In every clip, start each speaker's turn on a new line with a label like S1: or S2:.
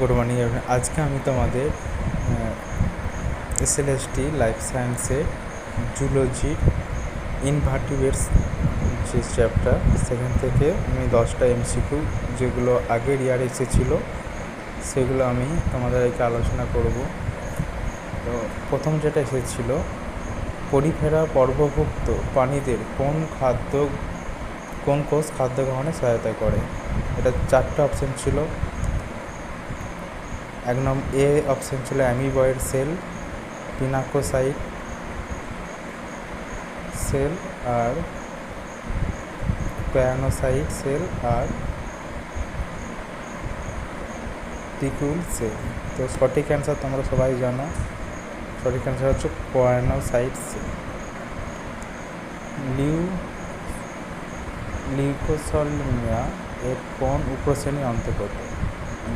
S1: Good morning everyone. আজকে আমি তোমাদের এসএলএসটি লাইফ সায়েন্সের জুলজি ইনভার্টিব্রেটস যে চ্যাপ্টার, সেখান থেকে আমি 10টা এমসিকিউ যেগুলো আগের ইয়ার এসেছিলো সেগুলো আমি তোমাদেরকে আলোচনা করব। তো প্রথম যেটা এসেছিলো, পরিফেরা পর্বভুক্ত প্রাণীদের কোন কোষ খাদ্য গ্রহণে সহায়তা করে। এটা 4টা অপশান ছিল। এক নম্বর এ অপশান ছিল অ্যামিবয়েড সেল, পিনাকোসাইট সেল, আর প্যারানোসাইট সেল, আর টিকিউল সেল। তো সঠিক অ্যান্সার তোমরা সবাই জানো, সঠিক অ্যান্সার হচ্ছে প্যারানোসাইট সেল। লিউকোসোলেনিয়া এর কোন উপশ্রেণীর অন্তর্গত?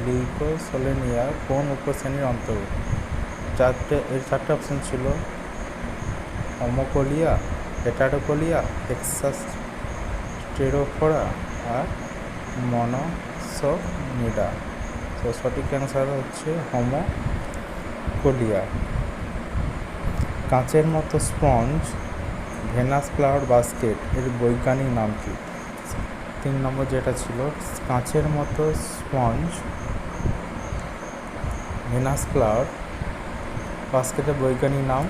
S1: লিউকোসোলেনিয়া কোন উপশ্রেণীর অন্তর্গত? এর 4টা অপশান ছিল হোমোকোলিয়া, হেটারোকোলিয়া, হেক্সাস্টেরোফোরা, আর মনোসোনিডা। তো সঠিক অ্যান্সার হচ্ছে হোমোকোলিয়া। কাঁচের মতো স্পঞ্জ ভেনাস ফ্লাওয়ার বাস্কেট এর বৈজ্ঞানিক নাম কি? 3 নম্বর যেটা ছিল, কাঁচের মতো স্পঞ্জ ভেনাস ফ্লাওয়ার বাস্কেটের বৈজ্ঞানিক নাম।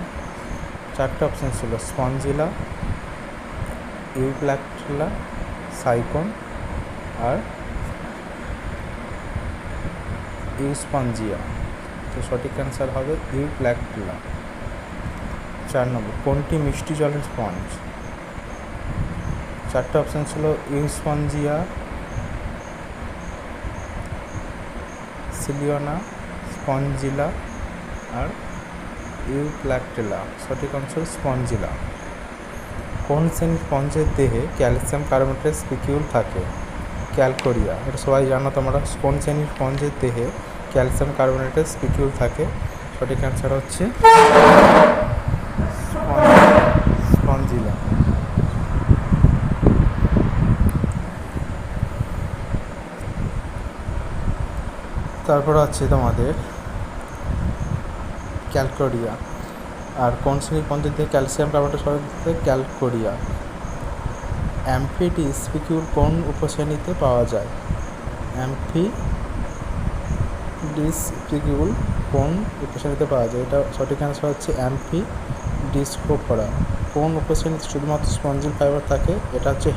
S1: 4টা অপশান ছিল স্পঞ্জিলা, ইউপ্ল্যাকটিলা, সাইকন, আর ইউস্পঞ্জিয়া। তো সঠিক অ্যান্সার হবে ইউপ্ল্যাকটিলা। 4 নম্বর, কোনটি মিষ্টি জলের স্পঞ্জ? 4টা অপশান ছিল ইউস্পঞ্জিয়া, সিলিওনা, স্পঞ্জিলা, আর ইউপ্ল্যাকটিলা। সঠিক অ্যান্সার স্পঞ্জিলা। কোন শ্রেণীর স্পঞ্জের দেহে ক্যালসিয়াম কার্বনেটের স্পিকিউল থাকে? ক্যালকোরিয়া। এটা সবাই জানো তোমরা। কোন শ্রেণীর স্পঞ্জের দেহে ক্যালসিয়াম কার্বনেটের স্পিকিউল থাকে? সঠিক অ্যান্সার হচ্ছে স্পঞ্জিলা। তারপর আছে তোমাদের ক্যালকোরিয়া। আর কোন শ্রেণীর স্পঞ্জের দেহে ক্যালসিয়াম কার্বনেটের স্পিকিউল? ক্যালকোরিয়া। অ্যাম্ফিডিস স্পিকিউল কোন উপশ্রেণীতে পাওয়া যায়? অ্যাম্ফিডিস স্পিকিউল কোন উপশ্রেণীতে পাওয়া যায়? এটা সঠিক অ্যান্সার হচ্ছে অ্যাম্ফিডিসকোফোরা। কোন উপশ্রেণীতে শুধুমাত্র স্পঞ্জিল ফাইবার থাকে? এটা হচ্ছে